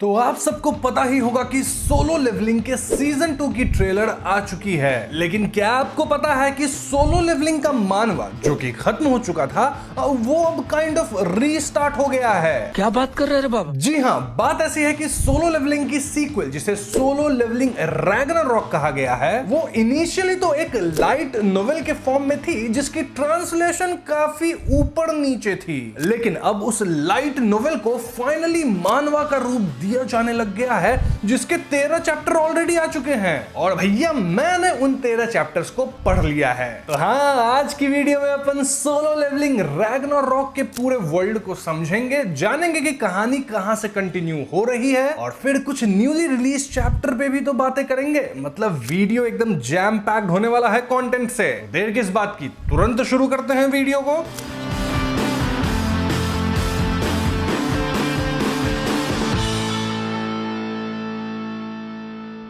तो आप सबको पता ही होगा कि सोलो लेवलिंग के सीजन 2 की ट्रेलर आ चुकी है, लेकिन क्या आपको पता है कि सोलो लेवलिंग का मानवा जो कि खत्म हो चुका था वो अब काइंड ऑफ रीस्टार्ट हो गया है। क्या बात कर रहे हैं बाबा? जी हाँ, बात ऐसी है कि सोलो लेवलिंग की सीक्वल जिसे सोलो लेवलिंग रैग्नारॉक कहा गया है, वो इनिशियली तो एक लाइट नोवेल के फॉर्म में थी जिसकी ट्रांसलेशन काफी ऊपर नीचे थी, लेकिन अब उस लाइट नोवेल को फाइनली मानवा का रूप दिया जाने लग गया है जिसके 13 चैप्टर ऑलरेडी आ चुके हैं और भैया मैंने उन 13 चैप्टर्स को पढ़ लिया है। तो हाँ, आज की वीडियो में अपन सोलो लेवलिंग रैग्नारॉक के पूरे वर्ल्ड को समझेंगे, जानेंगे कि कहानी कहां से कंटिन्यू हो रही है और फिर कुछ न्यूली रिलीज चैप्टर पे भी तो बातें करेंगे। मतलब वीडियो एकदम जैम पैक्ड होने वाला है कंटेंट से। देर किस बात की, तुरंत शुरू करते हैं वीडियो को।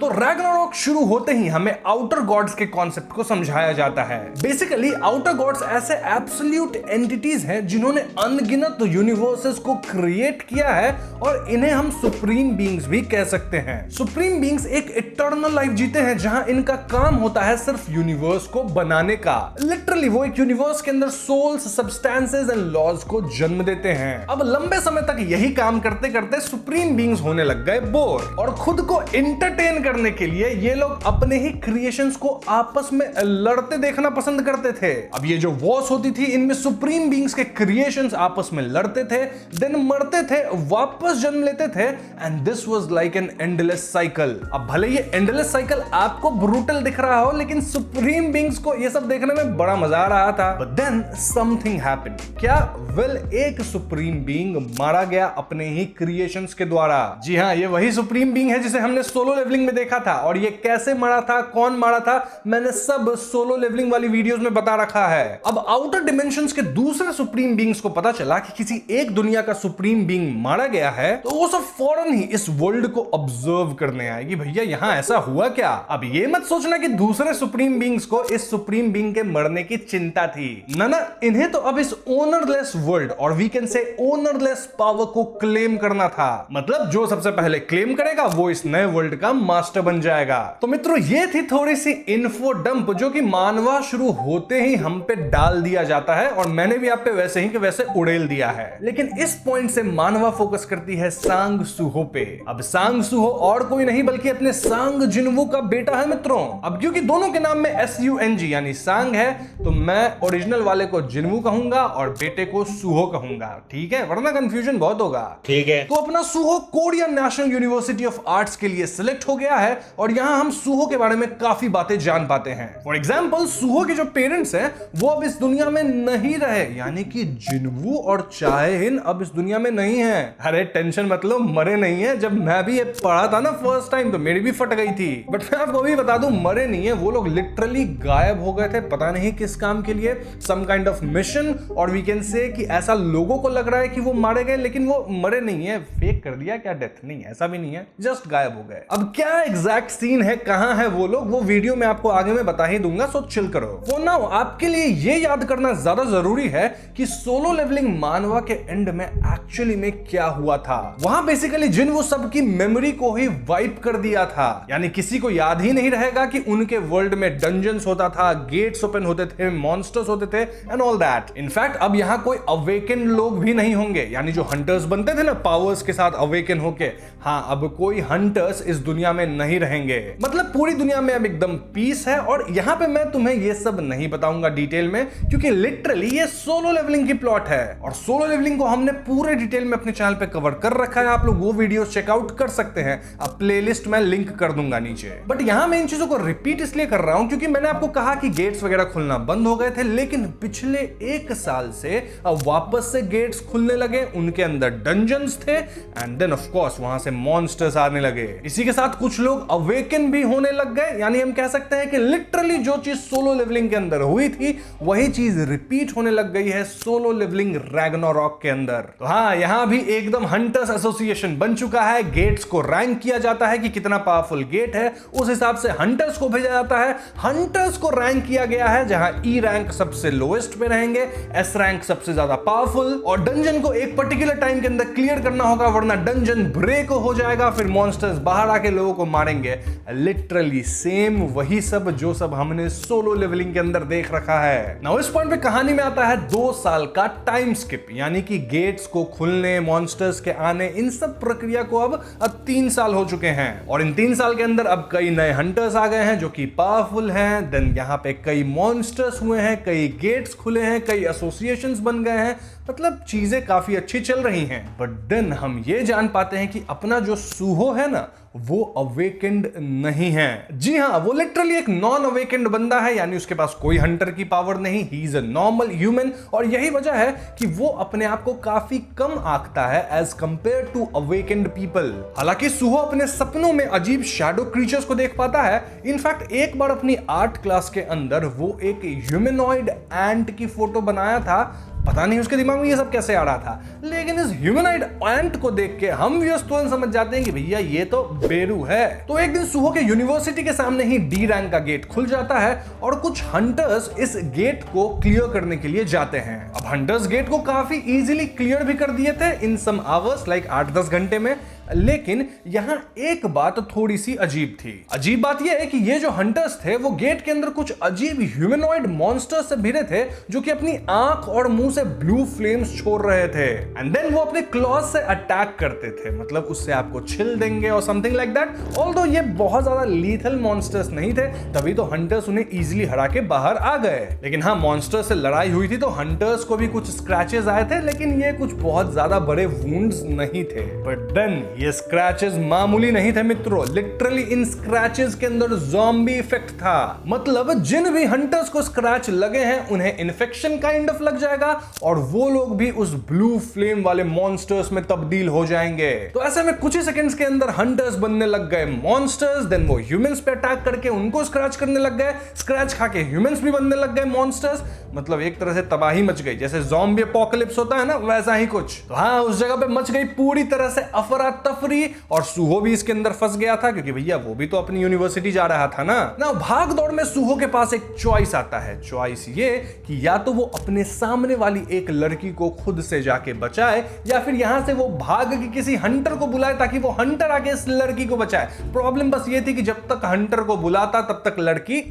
तो रैग्नारॉक शुरू होते ही हमें आउटर गॉड्स के कॉन्सेप्ट को समझाया जाता है। बेसिकली आउटर गॉड्स ऐसे एब्सोल्यूट एंटिटीज हैं जिन्होंने अनगिनत यूनिवर्सेस को क्रिएट किया है और इन्हें हम सुप्रीम बीइंग्स भी कह सकते हैं। सुप्रीम बीइंग्स एक इटर्नल लाइफ जीते हैं जहां इनका काम होता है सिर्फ यूनिवर्स को बनाने का। लिटरली वो एक यूनिवर्स के अंदर सोल्स, सब्सटेंसेस एंड लॉज को जन्म देते हैं। अब लंबे समय तक यही काम करते करते सुप्रीम बीइंग्स होने लग गए बोर और खुद को एंटरटेन करने के लिए ये लोग अपने ही क्रिएशंस को आपस में लड़ते देखना पसंद करते थे। अब ये जो वॉर्स होती थी, इनमें सुप्रीम बीइंग्स के क्रिएशंस आपस में लड़ते थे, देन मरते थे, वापस जन्म लेते थे and this was like an endless cycle. अब भले ये एंडलेस साइकिल आपको ब्रूटल दिख रहा हो, लेकिन सुप्रीम बीइंग्स को ये सब देखने में बड़ा मजा आ रहा था। But then something happened. क्या? वेल, एक सुप्रीम बीइंग मारा गया अपने ही क्रिएशंस के द्वारा। जी हाँ, ये वही सुप्रीम बीइंग है जिसे हमने सोलो लेवलिंग में देखा था और ये कैसे मरा था, कौन मारा था, मैंने सब सोलो लेवलिंग वाली वीडियोस में बता रखा है। अब आउटर डिमेंशंस के दूसरे सुप्रीम बीइंग्स को पता चला कि किसी एक दुनिया का सुप्रीम बीइंग मारा गया है, तो वो सब फौरन ही इस वर्ल्ड को ऑब्जर्व करने आएगी। भैया यहां ऐसा हुआ क्या? अब ये मत सोचना कि दूसरे सुप्रीम बीइंग्स को इस सुप्रीम बीइंग के मरने की चिंता थी। ना, इन्हें तो अब इस ओनरलेस वर्ल्ड और वी कैन से ओनरलेस पावर को क्लेम करना था। मतलब जो सबसे पहले क्लेम करेगा वो इस नए वर्ल्ड का मास्टर बन जाएगा। तो मित्रों, ये थी थोड़ी सी इन्फो डंप जो कि मानवा शुरू होते ही हम पे डाल दिया जाता है और मैंने भी आप पे वैसे ही कि वैसे उड़ेल दिया है। लेकिन इस पॉइंट से मानवा फोकस करती है सांग सुहो पे। अब सांग सुहो और कोई नहीं बल्कि अपने सांग जिनवू का बेटा है मित्रों। अब क्योंकि दोनों के नाम में SUNG यानी सांग है, तो मैं ओरिजिनल वाले को जिनवू कहूंगा और बेटे को सुहो कहूंगा, ठीक है? वरना कंफ्यूजन बहुत होगा। ठीक है। तो अपना Suho Korea National University of Arts के लिए सिलेक्ट हो गया है और यहां हम सुहो के बारे में काफी बातें जान पाते हैं। फॉर एग्जाम्पल, सुहो के जो पेरेंट्स हैं वो अब इस दुनिया में नहीं रहे, यानी कि जिनवू और चाहेहिन अब इस दुनिया में नहीं है। अरे टेंशन मत लो, मरे नहीं है। जब मैं भी ये पढ़ा था ना फर्स्ट टाइम तो मेरी भी फट गई थी। बट मैं आपको भी बता दूं, मरे नहीं है वो लोग, लिटरली गायब हो गए थे, पता नहीं किस काम के लिए, सम काइंड ऑफ मिशन, और वी कैन से कि ऐसा लोगों को लग रहा है कि वो मारे गए, लेकिन वो मरे नहीं है, फेक कर दिया क्या डेथ? नहीं, ऐसा भी नहीं है, जस्ट गायब हो गए। अब क्या एग्जैक्ट सीन है, कहां है वो लोग, वो वीडियो में आपको आगे में बता ही दूंगा, सो चिल करो। फॉर नाउ आपके लिए ये याद करना ज्यादा जरूरी है कि सोलो लेवलिंग मानवा के एंड में एक्चुअली में क्या हुआ था। वहां बेसिकली जिन वो सबकी मेमोरी को ही वाइप कर दिया था, यानी किसी को याद ही नहीं रहेगा कि उनके वर्ल्ड में डंजन्स होता था, गेट्स ओपन होते थे, मॉन्स्टर्स होते थे एंड ऑल दैट। इनफैक्ट अब यहां कोई अवेकन लोग भी नहीं होंगे, यानी जो हंटर्स बनते थे ना पावर्स के साथ अवेकन होके, हाँ अब कोई हंटर्स इस दुनिया में नहीं रहेंगे। मतलब पूरी दुनिया में अब एकदम पीस है। और यहां पे मैं तुम्हें ये सब नहीं बताऊंगा डिटेल में, क्योंकि लिटरली ये सोलो लेवलिंग की प्लॉट है और सोलो लेवलिंग को हमने पूरे डिटेल में अपने चैनल पे कवर कर रखा है। आप लोग वो वीडियो चेकआउट कर सकते हैं, अब प्लेलिस्ट में लिंक कर दूंगा नीचे। बट यहां मैं इन चीजों को रिपीट इसलिए कर रहा हूं क्योंकि मैंने आपको कहा कि गेट्स वगैरह खुलना बंद हो गए थे, लेकिन पिछले 1 साल से अब वापस से गेट्स खुलने लगे, उनके अंदर डंजन्स थे एंड देन ऑफ कोर्स वहां से मॉन्स्टर्स आने लगे। इसी के साथ कुछ कुछ लोग अवेकन भी होने लग गए, यानी हम कह सकते हैं कि लिटरली जो चीज सोलो लेवलिंग के अंदर हुई थी वही चीज रिपीट होने लग गई है सोलो लेवलिंग रैग्नारॉक के अंदर। तो हाँ, यहां भी एकदम हंटर्स एसोसिएशन बन चुका है। गेट्स को रैंक किया जाता है कि कितना पावरफुल गेट है, उस हिसाब से हंटर्स को भेजा जाता है। हंटर्स को रैंक किया गया है जहां ई रैंक सबसे लोएस्ट पे रहेंगे, एस रैंक सबसे ज्यादा पावरफुल, और डंजन को एक पर्टिकुलर टाइम के अंदर क्लियर करना होगा वरना डंजन ब्रेक हो जाएगा, फिर मॉन्स्टर्स बाहर आके लोगों को मारेंगे। लिटरली सेम वही सब जो सब हमने सोलो लेवलिंग के अंदर देख रखा है। नाउ इस पॉइंट पे कहानी में आता है 2 साल का टाइम स्किप, यानी कि गेट्स को खुलने, मॉन्स्टर्स के आने, इन सब प्रक्रिया को अब 3 साल हो चुके हैं। और इन 3 साल के अंदर अब कई नए हंटर्स आ गए हैं जो कि पावरफुल हैं। देन यहां पे कई मॉन्स्टर्स हुए हैं, कई गेट्स खुले हैं, कई एसोसिएशंस बन गए हैं, मतलब चीजें काफी अच्छी चल रही हैं। बट देन हम ये जान पाते हैं कि अपना जो सूहो है ना, वो अवेकेंड नहीं है। जी हां, वो लिटरली एक नॉन अवेकेंड बंदा है, यानी उसके पास कोई हंटर की पावर नहीं। He is a normal human, और यही वजह है कि वो अपने आप को काफी कम आंकता है as compare to awakened people. हालांकि सूहो अपने सपनों में अजीब शैडो क्रीचर्स को देख पाता है। इनफैक्ट एक बार अपनी आर्ट क्लास के अंदर वो एक ह्यूमनॉइड एंट की फोटो बनाया था। पता नहीं उसके दिमाग में ये सब कैसे आ रहा था, लेकिन इस ह्यूमनॉइड एंट को देख के हम व्यूअर्स तुरंत समझ जाते हैं कि भैया ये तो बेरू है। तो एक दिन सूहो के यूनिवर्सिटी के सामने ही डी रैंक का गेट खुल जाता है और कुछ हंटर्स इस गेट को क्लियर करने के लिए जाते हैं। अब हंटर्स गेट को काफी इजीली क्लियर भी कर दिए थे इन सम आवर्स, लाइक 8-10 घंटे में। लेकिन यहां एक बात थोड़ी सी अजीब थी। अजीब बात यह है कि ये जो हंटर्स थे वो गेट के अंदर कुछ अजीब ह्यूमनॉइड मॉन्स्टर्स से भिड़े थे जो कि अपनी आंख और मुंह से ब्लू फ्लेम्स छोड़ रहे थे, एंड देन वो अपने क्लॉज से अटैक करते थे, मतलब उससे आपको छिल देंगे और समथिंग लाइक दैट। ऑल्दो ये बहुत ज्यादा लीथल मॉन्स्टर्स नहीं थे, तभी तो हंटर्स उन्हें इजीली हरा के बाहर आ गए। लेकिन हाँ, मॉन्स्टर्स से लड़ाई हुई थी तो हंटर्स को भी कुछ स्क्रैचेस आए थे, लेकिन ये कुछ बहुत ज्यादा बड़े वुंड्स नहीं थे। बट देन ये स्क्रैचेस मामूली नहीं थे मित्रों, लिटरली इन स्क्रैचेस के अंदर ज़ॉम्बी इफेक्ट था। मतलब जिन भी हंटर्स को स्क्रैच लगे हैं उन्हें इन्फेक्शन काइंड ऑफ लग जाएगा और वो लोग भी उस ब्लू फ्लेम वाले मॉन्स्टर्स में तब्दील हो जाएंगे। तो ऐसे में कुछ ही सेकंड्स के अंदर हंटर्स बनने लग गए मॉन्स्टर्स, देन वो ह्यूमंस पे अटैक करके उनको स्क्रैच करने लग गए, स्क्रैच खा के ह्यूमंस भी बनने लग गए मॉन्स्टर्स। मतलब एक तरह से तबाही मच गई, जैसे ज़ॉम्बी एपोकलिप्स होता है ना, वैसा ही कुछ। तो हाँ, उस जगह पे मच गई पूरी तरह से अफरा तफरी, और सूहो भी इसके अंदर फंस गया था क्योंकि भैया वो भी तो अपनी यूनिवर्सिटी जा रहा था ना। भाग दौड़ में सूहो के पास एक चॉइस आता है। चॉइस ये कि या तो वो अपने सामने वाली एक लड़की को खुद से जाके बचाए, या फिर यहां से वो भाग के किसी हंटर को बुलाए ताकि वो हंटर आके इस लड़की को बचाए। प्रॉब्लम बस ये थी कि जब तक हंटर को बुलाता तब तक लड़की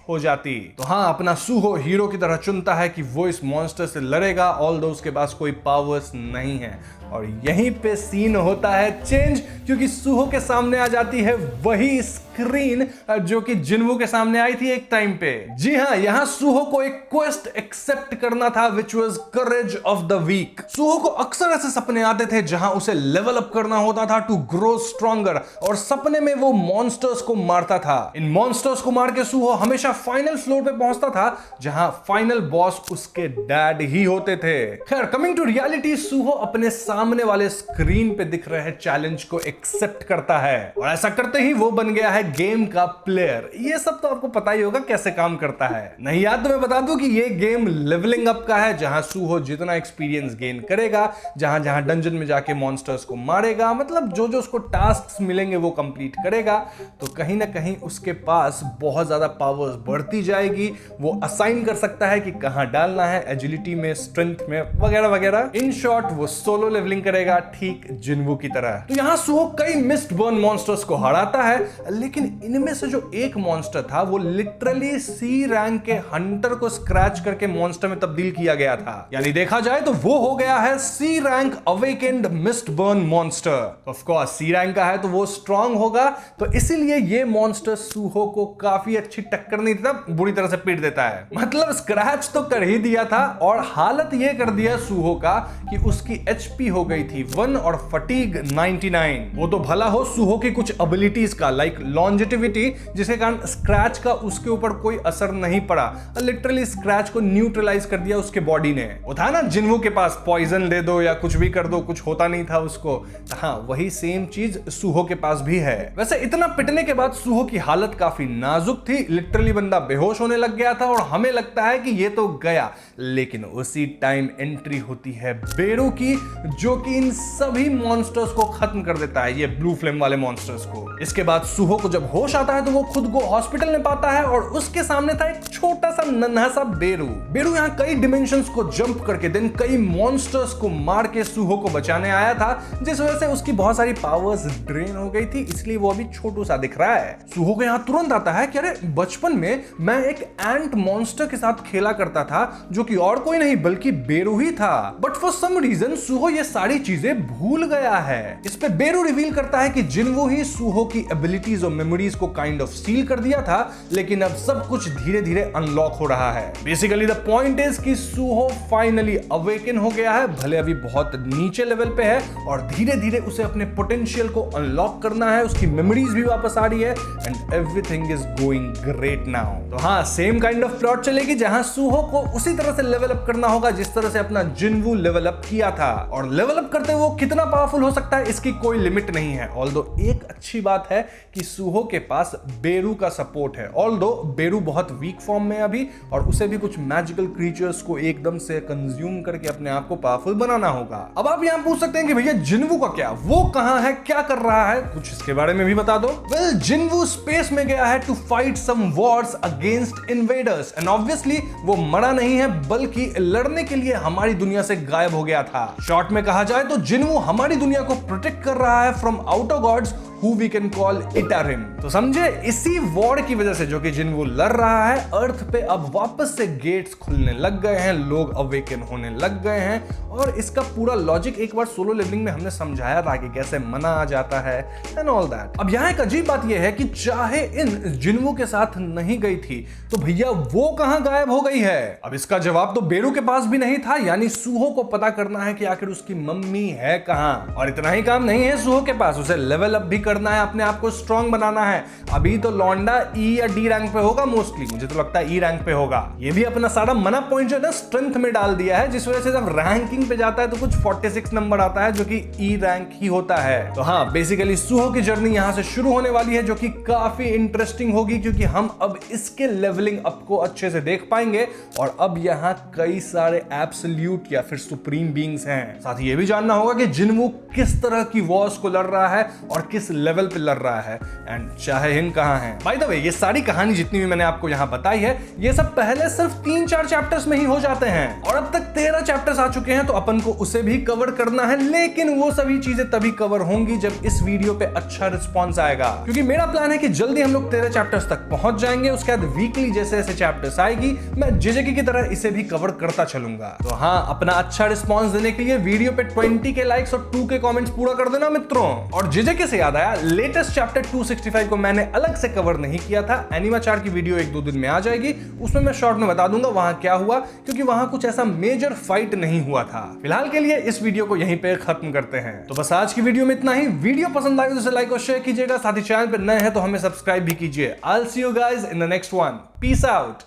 हो जाती। तो हाँ, अपना सूहो हीरो की तरह चुनता है कि वो इस मॉन्स्टर से लड़ेगा, ऑल्दो उसके पास कोई पावर्स नहीं है। और यहीं पे सीन होता है चेंज, क्योंकि सूहो के सामने आ जाती है वही स्क्रीन जो कि जिन्वू के सामने आई थी एक टाइम पे। जी हाँ, यहां सूहो को एक क्वेस्ट एक्सेप्ट करना था which was courage of the week. Suho को अक्सर ऐसे सपने आते थे जहां उसे लेवल अप करना होता था टू ग्रो स्ट्रॉन्गर, और सपने में वो मॉन्स्टर्स को मारता था। इन मॉन्स्टर्स को मार के सूहो हमेशा फाइनल फ्लोर पे पहुंचता था जहां फाइनल बॉस उसके डैड ही होते थे। खैर, कमिंग टू रियलिटी, सूहो अपने सामने वाले स्क्रीन पे दिख रहे चैलेंज को एक्सेप्ट करता है, और ऐसा करते ही वो बन गया है गेम का प्लेयर। ये सब तो आपको पता ही होगा कैसे काम करता है। नहीं याद तो मैं बता दूं कि ये गेम लेवलिंग अप का है, जहां सूहो जितना एक्सपीरियंस गेन करेगा, जहां जहां डंजन में जाके मॉन्स्टर्स को मारेगा, मतलब जो जो उसको टास्क मिलेंगे वो कंप्लीट करेगा, तो कहीं ना कहीं उसके पास बहुत ज्यादा पावर्स बढ़ती जाएगी। वो असाइन कर सकता है कि कहां डालना है, एजिलिटी में, स्ट्रेंथ में, वगैरह वगैरह। इन शॉर्ट, वो सोलो लेवलिंग करेगा ठीक जिन्वू की तरह। तो यहां सूहो कई मिस्ट बर्न मॉन्स्टर्स को हराता है, लेकिन इनमें से जो एक मॉन्स्टर था वो लिटरली सी रैंक के हंटर को स्क्रैच करके मॉन्स्टर में तब्दील किया गया था। यानी देखा जाए तो वो हो गया है C rank awakened mist burn monster. Of course C rank का है तो वो स्ट्रांग होगा, तो इसीलिए ये मॉन्स्टर सूहो को काफी अच्छी टक्कर नहीं देता, बुरी तरह से पीट देता है। मतलब स्क्रैच तो कर ही दिया था, और हालत ये कर दिया सूहो का कि उसकी एचपी हो गई थी 1 और फटीग 99। वो तो भला हो सुहो की कुछ एबिलिटीज का, लाइक लॉन्जेटिविटी, जिसके कारण स्क्रैच का उसके ऊपर कोई असर नहीं पड़ा, लिटरली स्क्रैच को न्यूट्रलाइज कर दिया उसके बॉडी ने। वो था ना जिन्वू के पास पॉइजन दे दो या कुछ भी कर दो, कुछ होता नहीं था उसको। हाँ, वही सेम चीज सुहो के पास भी है। वैसे इतना पिटने के बाद सुहो की हालत काफी नाजुक थी, लिटरली बंदा बेहोश होने लग गया था और हमें लगता है कि ये तो गया। लेकिन उसी टाइम एंट्री होती है बेरू की, जो कि इन सभी मॉन्स्टर्स को खत्म कर देता है, ये ब्लू फ्लेम वाले मॉन्स्टर्स को। इसके बाद सुहो को जब होश आता है तो वो खुद को हॉस्पिटल में पाता है और उसके सामने था एक छोटा सा नन्हा सा बेरू। बेरू यहाँ कई डिमेंशंस को जंप करके देन कई मॉन्स्टर्स को मार के सुहो को बचाने आया था, जिस वजह से उसकी बहुत सारी पावर्स ड्रेन हो गई थी, इसलिए वो अभी छोटू सा दिख रहा है। सुहो को यहाँ तुरंत आता है कि अरे बचपन में मैं एक एंट मॉन्स्टर के साथ खेला करता था, जो कि और कोई नहीं बल्कि बेरू ही था। बट फॉर सम रीजन सुहो ये सारी चीजें भूल गया है। इस पे बेरू रिवील करता है कि जिन्वू ही सुहो की एबिलिटीज और मेमोरीज को काइंड ऑफ सील कर दिया था, लेकिन अब सब कुछ धीरे धीरे अनलॉक हो रहा है। बेसिकली द पॉइंट इज कि सुहो फाइनली अवेकन हो गया है, भले अभी बहुत नीचे लेवल पे है, और धीरे धीरे उसे अपने पोटेंशियल को अनलॉक करना है, उसकी मेमोरीज भी वापस आ रही है and everything is going great now. तो हाँ, सेम काइंड ऑफ प्लॉट चलेगी जहां सुहो को उसी तरह से लेवल अप करना होगा जिस तरह से अपना जिन्वू लेवल अप किया था, और लेवल अप करते वो कितना पावरफुल हो सकता है इसकी कोई लिमिट नहीं है। ऑल्दो एक अच्छी बात है कि सुहो के पास बेरू का सपोर्ट है, ऑल्दो बेरू बहुत वीक फॉर्म में अभी, और उसे भी कुछ मैजिकल क्रीचर्स को एकदम से कंज्यूम करके अपने आप को पावरफुल बनाना होगा। अब आप यहां पूछ सकते हैं कि भैया जिन्वू का क्या, वो कहां है, क्या कर रहा है, कुछ इसके बारे में भी बता दो। वेल, जिन्वू स्पेस में गया है to fight some wars against invaders, and obviously वो मरा नहीं है बल्कि लड़ने के लिए हमारी दुनिया से गायब हो गया था। शॉर्ट में कहा जाए तो जिन्वू हमारी दुनिया को प्रोटेक्ट कर रहा है from outer gods who we can call Itarim. तो समझे, इसी वॉर की वजह से जो कि जिन्वू लड़ रहा है, अर्थ पे अब वापस से गेट्स खुलने लग गए हैं, लोग अवेकन होने लग गए हैं, और इसका पूरा लॉजिक एक बार सोलो लेवलिंग में हमने समझाया था कि कैसे मना आ जाता है एंड ऑल दैट। अब यहाँ एक अजीब बात यह है कि चाहे इन जिन्वू के साथ नहीं गई थी तो भैया वो कहां गायब हो गई है? अब इसका जवाब तो बेरू के पास भी नहीं था, यानी सुहो को पता करना है कि आखिर उसकी मम्मी है कहां। और इतना ही काम नहीं है सुहो के पास, उसे लेवल अप भी करना है, अपने आप को स्ट्रांग बनाना है। अभी तो लौंडा ई या डी रैंक पे होगा, मोस्टली मुझे तो लगता है ई रैंक पे होगा। ये भी अपना सारा मना पॉइंट जो है ना स्ट्रेंथ में डाल दिया है, जिस वजह से जब रैंकिंग पे जाता है तो कुछ 46 नंबर आता है, जो कि ई रैंक ही होता है। तो हाँ, बेसिकली सुहो की जर्नी यहां से शुरू होने वाली है, जो कि काफी इंटरेस्टिंग होगी, क्योंकि हम अब इसके लेवलिंग अप को अच्छे से देख पाएंगे, और अब यहाँ कई सारे एब्सोल्यूट या फिर सुप्रीम बीइंग्स हैं। साथ ही ये भी जानना होगा कि जिन्वू किस तरह की वॉर्स को लड़ रहा है और किस लेवल पे लड़ रहा है, एंड शाहहिन कहां है। बाय द वे, ये सारी कहानी जितनी भी मैंने आपको यहां बताई है, ये सब पहले सिर्फ 3-4 चैप्टर्स में ही हो जाते हैं, और अब तक 13 चैप्टर्स आ चुके हैं, तो अपन को उसे भी कवर करना है। लेकिन वो सभी चीजें तभी कवर होंगी जब इस वीडियो पे अच्छा रिस्पॉन्स आएगा, क्योंकि मेरा प्लान है कि जल्दी हम लोग 13 चैप्टर्स तक पहुंच जाएंगे। उसके बाद वीकली जैसे जैसे चैप्टर्स आएगी, मैं जेजेके की तरह इसे भी कवर करता चलूंगा। तो हाँ, अपना अच्छा रिस्पॉन्स देने के लिए वीडियो पे 20 के लाइक्स और 2 के कमेंट्स पूरा कर देना मित्रों। और जेजेके से याद आया, लेटेस्ट चैप्टर 265 को मैंने अलग से कवर नहीं किया था, एनिमाचार की वीडियो 1-2 दिन में आ जाएगी, उसमें मैं शॉर्ट में बता दूंगा वहां क्या हुआ, क्योंकि वहां कुछ ऐसा मेजर फाइट नहीं हुआ था। फिलहाल के लिए इस वीडियो को यहीं पे खत्म करते हैं। तो बस आज की वीडियो में इतना ही। वीडियो पसंद आए तो इसे लाइक और शेयर कीजिएगा, साथ ही चैनल पर नए हैं तो हमें सब्सक्राइब भी कीजिए। I will see you guys in the next one. Peace out.